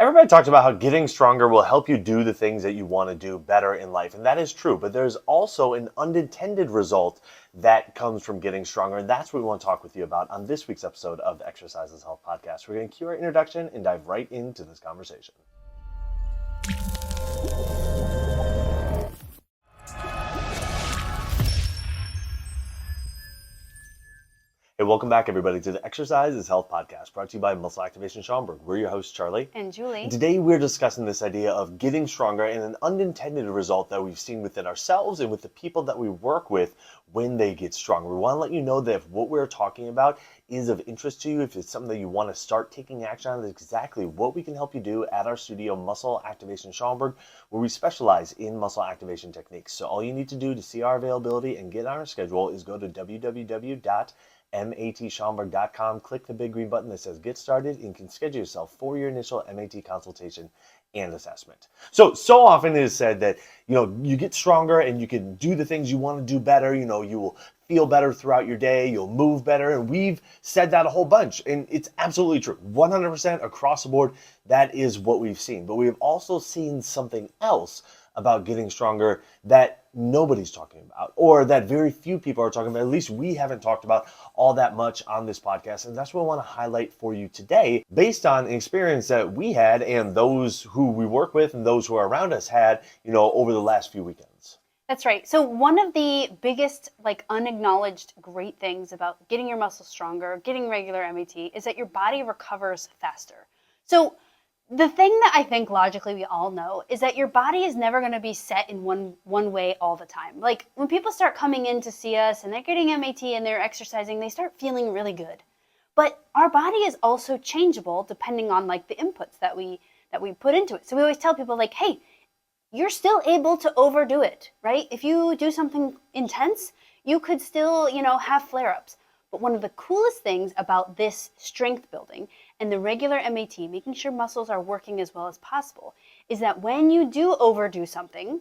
Everybody talks about how getting stronger will help you do the things that you want to do better in life, and that is true. But there's also an unintended result that comes from getting stronger, and that's what we want to talk with you about on this week's episode of the Exercise is Health podcast. We're going to cue our introduction and dive right into this conversation. Hey, welcome back, everybody, to the Exercise is Health podcast, brought to you by Muscle Activation Schaumburg. We're your hosts, Charlie and Julie. And today, we're discussing this idea of getting stronger and an unintended result that we've seen within ourselves and with the people that we work with when they get stronger. We want to let you know that if what we're talking about is of interest to you, if it's something that you want to start taking action on, that's exactly what we can help you do at our studio, Muscle Activation Schaumburg, where we specialize in muscle activation techniques. So all you need to do to see our availability and get on our schedule is go to www.matschaumburg.com, click the big green button that says get started, and you can schedule yourself for your initial MAT consultation and assessment. So often it is said that, you get stronger and you can do the things you want to do better. You will feel better throughout your day, you'll move better. And we've said that a whole bunch, and it's absolutely true. 100% across the board, that is what we've seen. But we've also seen something else about getting stronger that nobody's talking about, or that very few people are talking about. At least we haven't talked about all that much on this podcast. And that's what I want to highlight for you today, based on an experience that we had and those who we work with and those who are around us had, over the last few weekends. That's right. So one of the biggest, unacknowledged great things about getting your muscles stronger, getting regular MAT, is that your body recovers faster. So the thing that I think logically we all know is that your body is never going to be set in one way all the time. Like when people start coming in to see us and they're getting MAT and they're exercising, they start feeling really good. But our body is also changeable depending on the inputs that we put into it. So we always tell people hey, you're still able to overdo it, right? If you do something intense, you could still, have flare-ups. But one of the coolest things about this strength building and the regular MAT, making sure muscles are working as well as possible, is that when you do overdo something,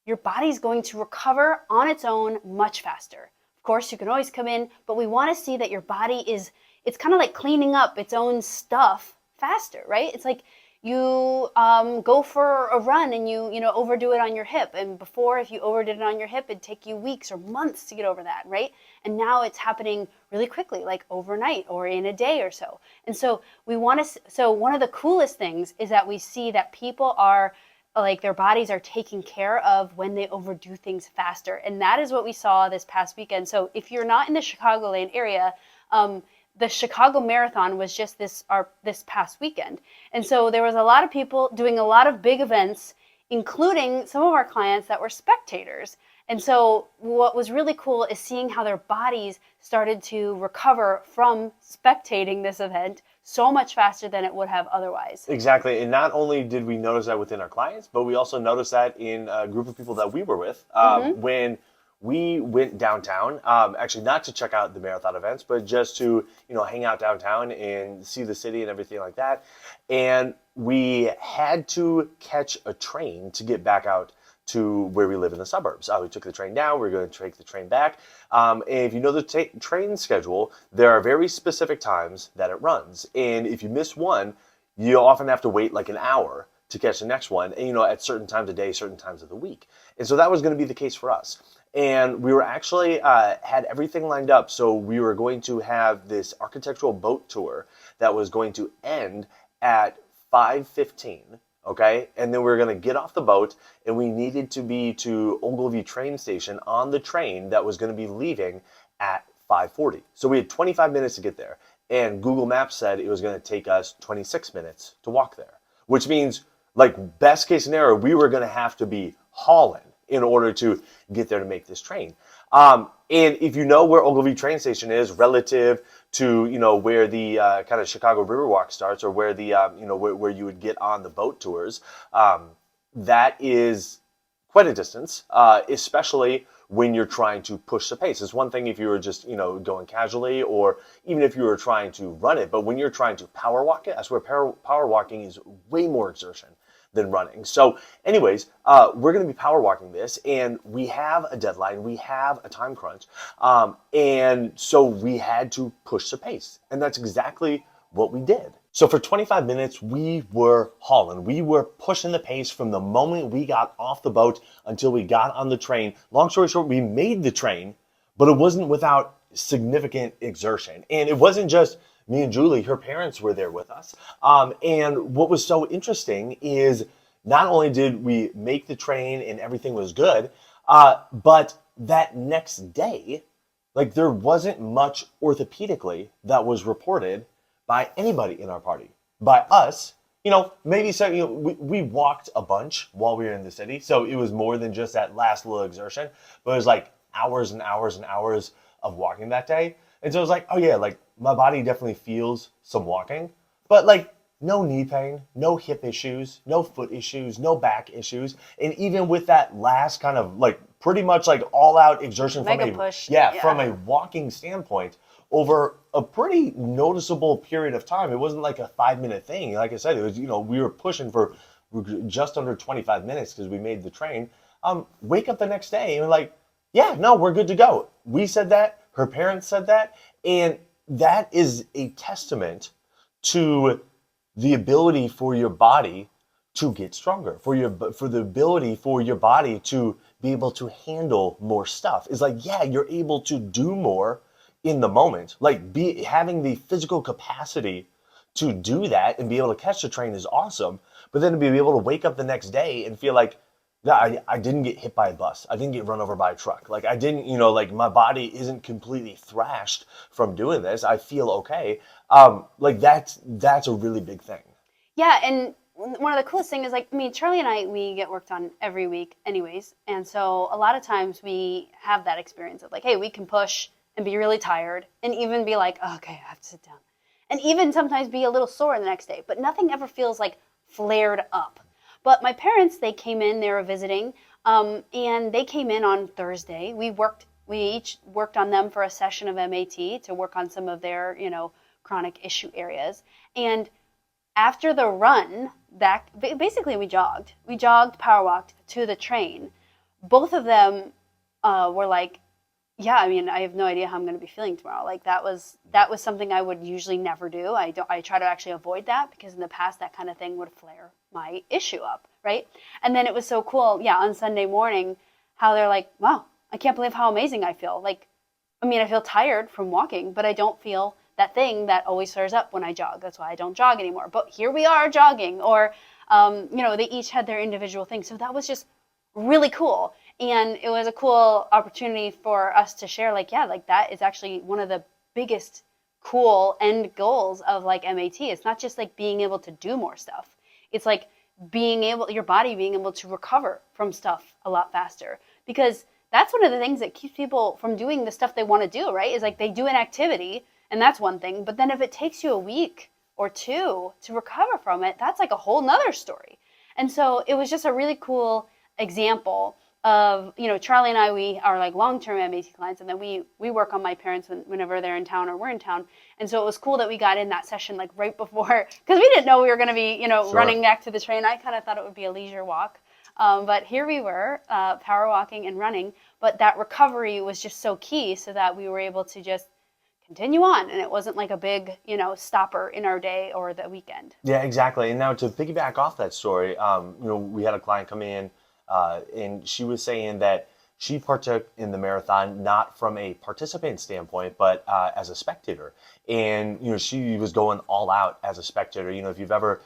your body's going to recover on its own much faster. Of course, you can always come in, but we want to see that your body it's kind of like cleaning up its own stuff faster, right? It's like you go for a run and you overdo it on your hip. And before, if you overdid it on your hip, it'd take you weeks or months to get over that, right? And now it's happening really quickly, like overnight or in a day or so. And so one of the coolest things is that we see that people are their bodies are taken care of when they overdo things faster. And that is what we saw this past weekend. So if you're not in the Chicagoland area, the Chicago Marathon was just this past weekend. And so there was a lot of people doing a lot of big events, including some of our clients that were spectators. And so what was really cool is seeing how their bodies started to recover from spectating this event so much faster than it would have otherwise. Exactly. And not only did we notice that within our clients, but we also noticed that in a group of people that we were with when we went downtown, actually not to check out the marathon events, but just to, hang out downtown and see the city and everything like that. And we had to catch a train to get back out to where we live in the suburbs. We took the train down, we're going to take the train back. And if you know the train schedule, there are very specific times that it runs. And if you miss one, you often have to wait an hour to catch the next one, and, at certain times of day, certain times of the week. And so that was going to be the case for us. And we were actually had everything lined up. So we were going to have this architectural boat tour that was going to end at 5:15. Okay, and then we were going to get off the boat, and we needed to be to Ogilvie train station on the train that was going to be leaving at 5:40. So we had 25 minutes to get there, and Google Maps said it was going to take us 26 minutes to walk there, which means, best case scenario, we were going to have to be hauling in order to get there to make this train. And if you know where Ogilvie train station is relative to, where the kind of Chicago Riverwalk starts, or where the, where you would get on the boat tours, that is quite a distance, especially when you're trying to push the pace. It's one thing if you were just, going casually, or even if you were trying to run it, but when you're trying to power walk it, I swear power walking is way more exertion than running. So anyways, we're going to be power walking this, and we have a deadline, we have a time crunch, and so we had to push the pace, and that's exactly what we did. So for 25 minutes, we were hauling. We were pushing the pace from the moment we got off the boat until we got on the train. Long story short, we made the train, but it wasn't without significant exertion. And it wasn't just me and Julie, her parents were there with us. And what was so interesting is not only did we make the train and everything was good, but that next day, like there wasn't much orthopedically that was reported by anybody in our party. By us, maybe so, we walked a bunch while we were in the city. So it was more than just that last little exertion, but it was like hours and hours and hours of walking that day. And so it was like, oh yeah, like my body definitely feels some walking, but like no knee pain, no hip issues, no foot issues, no back issues. And even with that last kind of like pretty much like all out exertion Mega push. from a walking standpoint over a pretty noticeable period of time. It wasn't like a 5-minute thing. Like I said, it was, we were pushing for just under 25 minutes because we made the train. Wake up the next day and we're like, yeah, no, we're good to go. We said that, her parents said that, and that is a testament to the ability for your body to get stronger, for the ability for your body to be able to handle more stuff. It's like, yeah, you're able to do more in the moment. Like having the physical capacity to do that and be able to catch the train is awesome. But then to be able to wake up the next day and feel like, yeah, I didn't get hit by a bus. I didn't get run over by a truck. Like I didn't, like my body isn't completely thrashed from doing this. I feel okay. Like that's a really big thing. Yeah, and one of the coolest things is like, Charlie and I, we get worked on every week anyways. And so a lot of times we have that experience of like, hey, we can push and be really tired and even be like, oh, okay, I have to sit down. And even sometimes be a little sore the next day, but nothing ever feels like flared up. But my parents, they came in, they were visiting, and they came in on Thursday. We each worked on them for a session of MAT to work on some of their, chronic issue areas. And after the run, basically we jogged, power walked to the train. Both of them were like, yeah, I have no idea how I'm going to be feeling tomorrow. Like that was something I would usually never do. I try to actually avoid that because in the past that kind of thing would flare my issue up, right? And then it was so cool, on Sunday morning, how they're like, wow, I can't believe how amazing I feel. Like, I feel tired from walking, but I don't feel that thing that always flares up when I jog. That's why I don't jog anymore. But here we are jogging, or they each had their individual thing. So that was just really cool. And it was a cool opportunity for us to share, that is actually one of the biggest cool end goals of MAT. It's not just being able to do more stuff. It's your body being able to recover from stuff a lot faster. Because that's one of the things that keeps people from doing the stuff they want to do, right? Is they do an activity, and that's one thing. But then if it takes you a week or two to recover from it, that's a whole nother story. And so it was just a really cool example of, Charlie and I, we are long-term MAT clients, and then we work on my parents whenever they're in town or we're in town. And so it was cool that we got in that session right before, because we didn't know we were going to be, Sure. running back to the train. I kind of thought it would be a leisure walk. But here we were, power walking and running, but that recovery was just so key so that we were able to just continue on, and it wasn't a big, stopper in our day or the weekend. Yeah, exactly. And now to piggyback off that story, we had a client come in, and she was saying that she partook in the marathon not from a participant standpoint, but as a spectator. And she was going all out as a spectator. If you've ever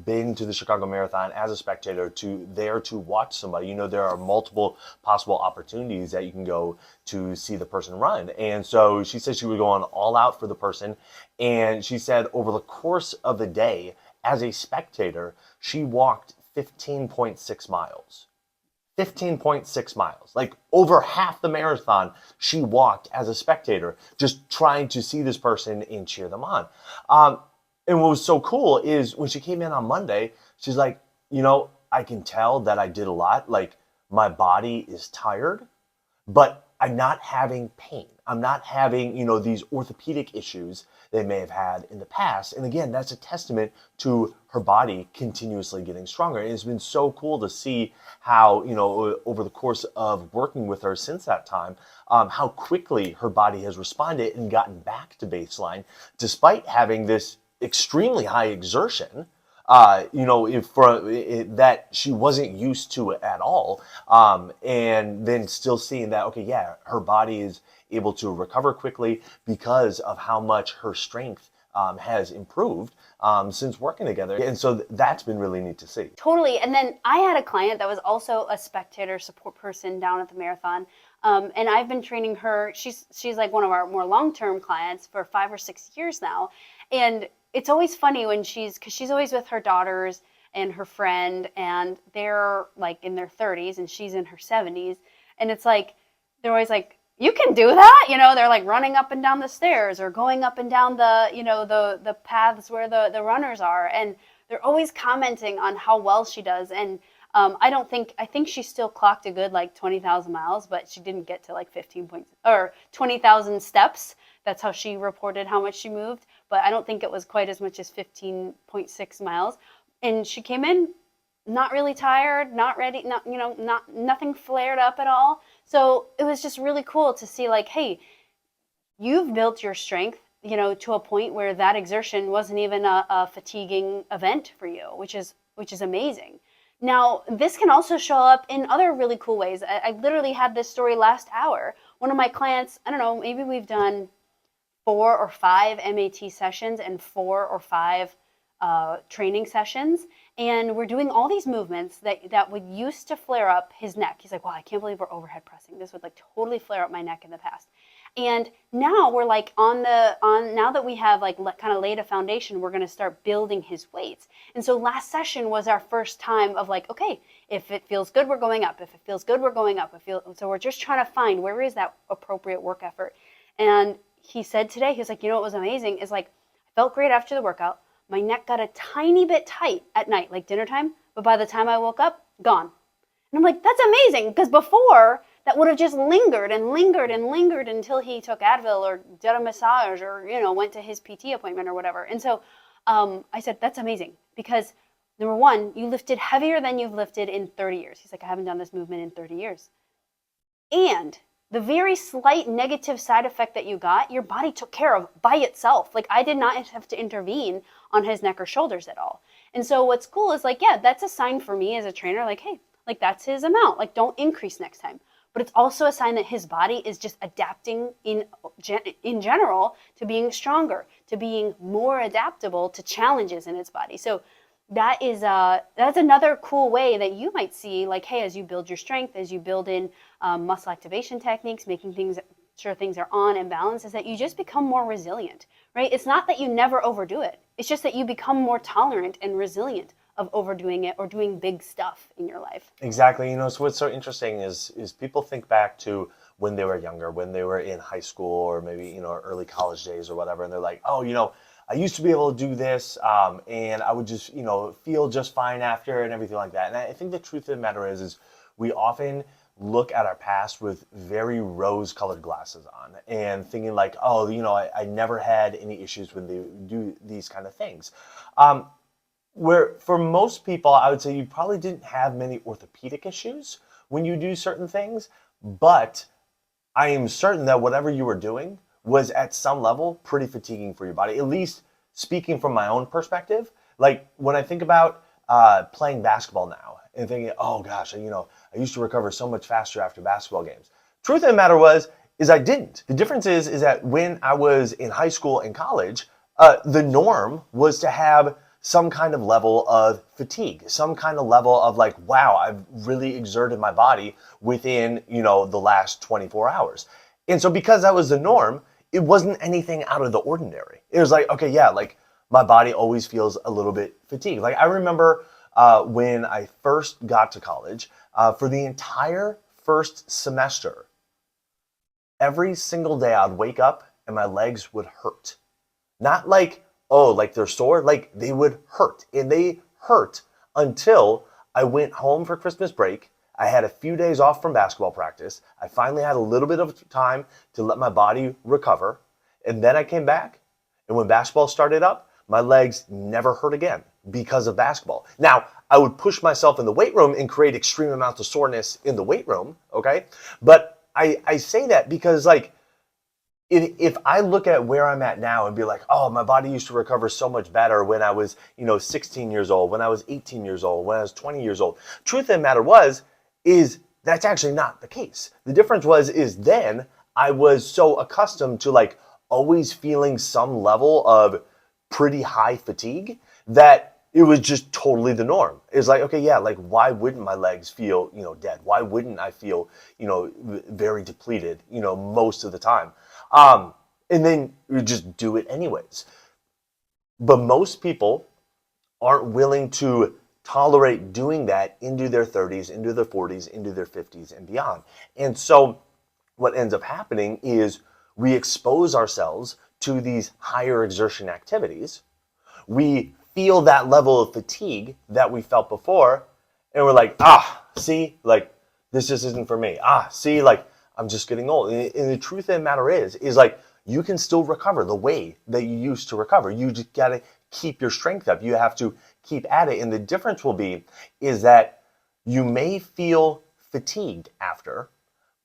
been to the Chicago Marathon as a spectator to watch somebody, there are multiple possible opportunities that you can go to see the person run. And so she said she was going all out for the person. And she said over the course of the day, as a spectator, she walked 15.6 miles. 15.6 miles, over half the marathon she walked as a spectator, just trying to see this person and cheer them on. And what was so cool is when she came in on Monday, she's like, I can tell that I did a lot. My body is tired, but I'm not having pain. I'm not having, these orthopedic issues they may have had in the past. And again, that's a testament to her body continuously getting stronger. And it's been so cool to see how, over the course of working with her since that time, how quickly her body has responded and gotten back to baseline, despite having this extremely high exertion, that she wasn't used to it at all. And then still seeing that, okay, yeah, her body is able to recover quickly because of how much her strength has improved since working together. And so that's been really neat to see. Totally. And then I had a client that was also a spectator support person down at the marathon. And I've been training her. She's like one of our more long-term clients for 5 or 6 years now. And it's always funny when because she's always with her daughters and her friend, and they're like in their 30s and she's in her 70s. And it's like, they're always like, you can do that? They're like running up and down the stairs or going up and down the paths where the runners are. And they're always commenting on how well she does. And I think she still clocked a good like 20,000 miles, but she didn't get to like 20,000 steps. That's how she reported how much she moved. But I don't think it was quite as much as 15.6 miles. And she came in not really tired, not ready, nothing flared up at all. So it was just really cool to see like, hey, you've built your strength, to a point where that exertion wasn't even a fatiguing event for you, which is amazing. Now, this can also show up in other really cool ways. I literally had this story last hour. One of my clients, I don't know, maybe we've done 4 or 5 MAT sessions and 4 or 5 training sessions, and we're doing all these movements that would used to flare up his neck. He's like, wow, I can't believe we're overhead pressing. This would like totally flare up my neck in the past. And now we're like now that we have like kind of laid a foundation, we're going to start building his weights. And so last session was our first time of like, okay, if it feels good, we're going up. If it feels good, we're going up. So we're just trying to find where is that appropriate work effort. And he said today, he was like, what was amazing is like, I felt great after the workout. My neck got a tiny bit tight at night, like dinner time. But by the time I woke up, gone. And I'm like, that's amazing. Because before, that would have just lingered and lingered and lingered until he took Advil or did a massage or, went to his PT appointment or whatever. And so I said, that's amazing. Because number one, you lifted heavier than you've lifted in 30 years. He's like, I haven't done this movement in 30 years. And the very slight negative side effect that you got, your body took care of by itself. Like I did not have to intervene on his neck or shoulders at all. And so what's cool is like, yeah, that's a sign for me as a trainer, like, hey, like that's his amount. Like don't increase next time. But it's also a sign that his body is just adapting in general to being stronger, to being more adaptable to challenges in its body. So that's another cool way that you might see, like, hey, as you build your strength, as you build in muscle activation techniques, making sure things are on and balanced, is that you just become more resilient, right? It's not that you never overdo it. It's just that you become more tolerant and resilient of overdoing it or doing big stuff in your life. Exactly. So what's so interesting is people think back to when they were younger, when they were in high school or maybe, early college days or whatever. And they're like, oh, I used to be able to do this and I would just, feel just fine after and everything like that. And I think the truth of the matter is we often look at our past with very rose-colored glasses on and thinking like, oh, I never had any issues when they do these kind of things. Where for most people, I would say you probably didn't have many orthopedic issues when you do certain things, but I am certain that whatever you were doing was at some level pretty fatiguing for your body, at least speaking from my own perspective. Like when I think about playing basketball now and thinking, oh gosh, I used to recover so much faster after basketball games. Truth of the matter is I didn't. The difference is that when I was in high school and college, the norm was to have some kind of level of fatigue, some kind of level of like, wow, I've really exerted my body within, the last 24 hours. And so because that was the norm, it wasn't anything out of the ordinary. It was like, okay, yeah, like my body always feels a little bit fatigued. Like I remember when I first got to college, for the entire first semester, every single day I'd wake up and my legs would hurt. Not like, oh, like they're sore, like they would hurt. And they hurt until I went home for Christmas break. I had a few days off from basketball practice. I finally had a little bit of time to let my body recover. And then I came back, and when basketball started up, my legs never hurt again because of basketball. Now, I would push myself in the weight room and create extreme amounts of soreness in the weight room, okay? But I say that because like if I look at where I'm at now and be like, oh, my body used to recover so much better when I was, 16 years old, when I was 18 years old, when I was 20 years old. Truth of the matter is that's actually not the case. The difference is then I was so accustomed to like always feeling some level of pretty high fatigue that it was just totally the norm. It's like, okay, yeah, like why wouldn't my legs feel, dead? Why wouldn't I feel, very depleted, most of the time? And then you just do it anyways. But most people aren't willing to tolerate doing that into their 30s, into their 40s, into their 50s and beyond. And so what ends up happening is we expose ourselves to these higher exertion activities. We feel that level of fatigue that we felt before, and we're like, see, like, this just isn't for me. See, like, I'm just getting old. And the truth of the matter is like, you can still recover the way that you used to recover. You just gotta keep your strength up. You have to keep at it. And the difference will be is that you may feel fatigued after,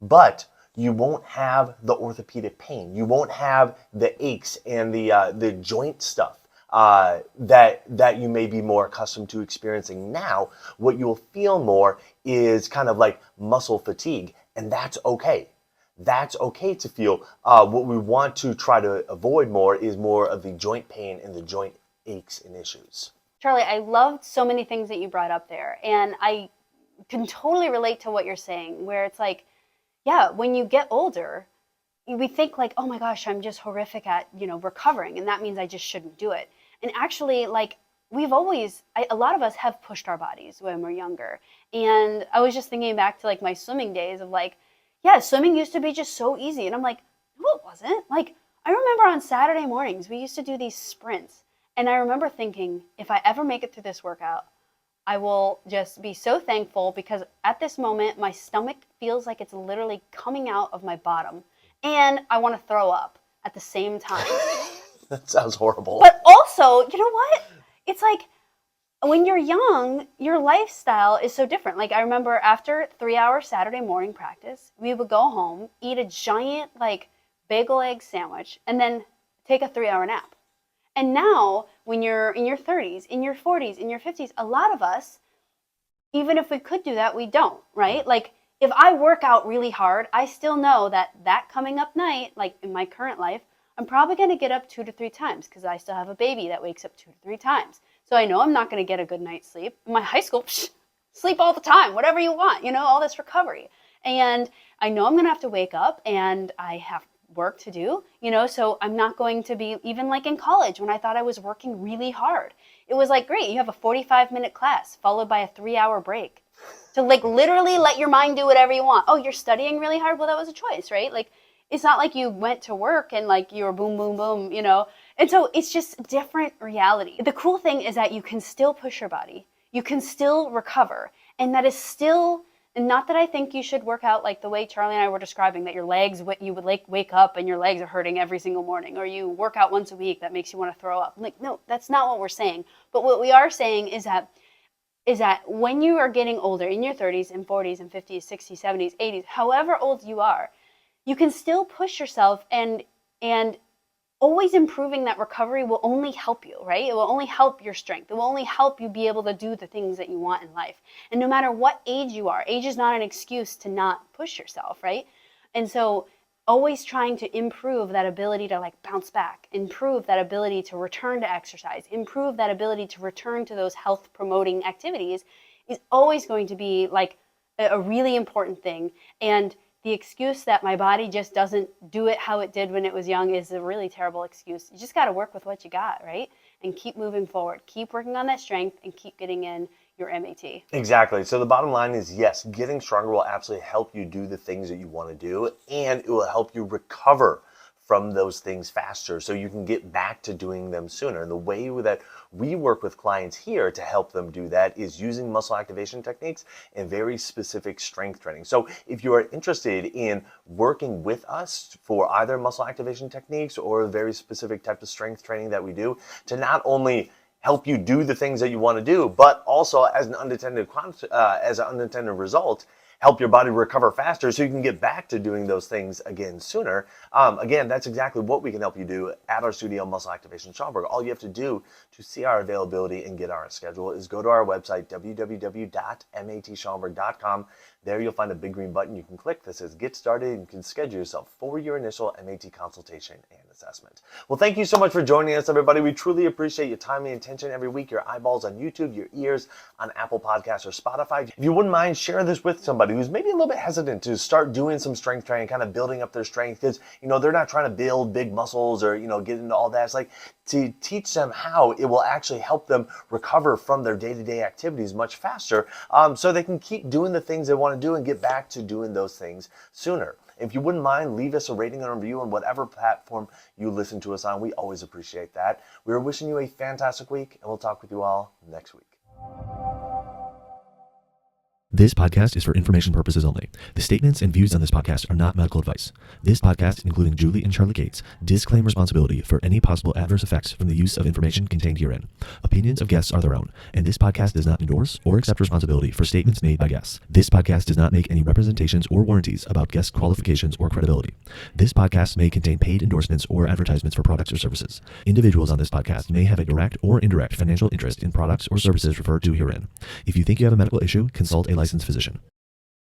but you won't have the orthopedic pain. You won't have the aches and the joint stuff that you may be more accustomed to experiencing now. What you'll feel more is kind of like muscle fatigue, and that's okay. That's okay to feel. What we want to try to avoid more is more of the joint pain and the joint aches and issues. Charlie, I loved so many things that you brought up there, and I can totally relate to what you're saying, where it's like, yeah, when you get older, we think like, oh my gosh, I'm just horrific at, recovering, and that means I just shouldn't do it. And actually, like, a lot of us have pushed our bodies when we're younger. And I was just thinking back to like my swimming days of like, yeah, swimming used to be just so easy. And I'm like, no, it wasn't. Like, I remember on Saturday mornings, we used to do these sprints. And I remember thinking, if I ever make it through this workout, I will just be so thankful, because at this moment, my stomach feels like it's literally coming out of my bottom. And I want to throw up at the same time. That sounds horrible. But also, you know what? It's like when you're young, your lifestyle is so different. Like I remember after 3-hour Saturday morning practice, we would go home, eat a giant like bagel egg sandwich, and then take a 3-hour nap. And now when you're in your 30s, in your 40s, in your 50s, a lot of us, even if we could do that, we don't, right? Like if I work out really hard, I still know that coming up night, like in my current life, I'm probably going to get up 2 to 3 times because I still have a baby that wakes up 2 to 3 times. So I know I'm not going to get a good night's sleep. In my high school, sleep all the time, whatever you want, all this recovery. And I know I'm going to have to wake up and I have work to do, so I'm not going to be, even like in college when I thought I was working really hard. It was like, great, you have a 45-minute class followed by a 3-hour break to like literally let your mind do whatever you want. Oh, you're studying really hard? Well, that was a choice, right? Like, it's not like you went to work and like you were boom, boom, boom, And so it's just a different reality. The cool thing is that you can still push your body. You can still recover. And that is still, and not that I think you should work out like the way Charlie and I were describing, that your legs, you would like wake up and your legs are hurting every single morning, or you work out once a week that makes you want to throw up. Like, no, that's not what we're saying. But what we are saying is that when you are getting older, in your 30s and 40s and 50s, 60s, 70s, 80s, however old you are, you can still push yourself, and always improving that recovery will only help you, right? It will only help your strength. It will only help you be able to do the things that you want in life. And no matter what age you are, age is not an excuse to not push yourself, right? And so always trying to improve that ability to like bounce back, improve that ability to return to exercise, improve that ability to return to those health promoting activities is always going to be like a really important thing. And the excuse that my body just doesn't do it how it did when it was young is a really terrible excuse. You just got to work with what you got, right? And keep moving forward. Keep working on that strength and keep getting in your MAT. Exactly. So the bottom line is, yes, getting stronger will absolutely help you do the things that you want to do, and it will help you recover from those things faster so you can get back to doing them sooner. And the way that we work with clients here to help them do that is using muscle activation techniques and very specific strength training. So if you are interested in working with us for either muscle activation techniques or a very specific type of strength training that we do to not only help you do the things that you want to do, but also as an unintended result, help your body recover faster so you can get back to doing those things again sooner. Again, that's exactly what we can help you do at our studio, Muscle Activation Schaumburg. All you have to do to see our availability and get our schedule is go to our website, www.matschaumburg.com. There you'll find a big green button you can click that says Get Started, and you can schedule yourself for your initial MAT consultation and assessment. Well, thank you so much for joining us, everybody. We truly appreciate your time and attention every week, your eyeballs on YouTube, your ears on Apple Podcasts or Spotify. If you wouldn't mind, share this with somebody who's maybe a little bit hesitant to start doing some strength training, kind of building up their strength, because, they're not trying to build big muscles or, get into all that. It's like to teach them how it will actually help them recover from their day-to-day activities much faster, so they can keep doing the things they want to do and get back to doing those things sooner. If you wouldn't mind, leave us a rating and a review on whatever platform you listen to us on. We always appreciate that. We're wishing you a fantastic week, and we'll talk with you all next week. This podcast is for information purposes only. The statements and views on this podcast are not medical advice. This podcast, including Julie and Charlie Gates, disclaim responsibility for any possible adverse effects from the use of information contained herein. Opinions of guests are their own, and this podcast does not endorse or accept responsibility for statements made by guests. This podcast does not make any representations or warranties about guest qualifications or credibility. This podcast may contain paid endorsements or advertisements for products or services. Individuals on this podcast may have a direct or indirect financial interest in products or services referred to herein. If you think you have a medical issue, consult a licensed physician.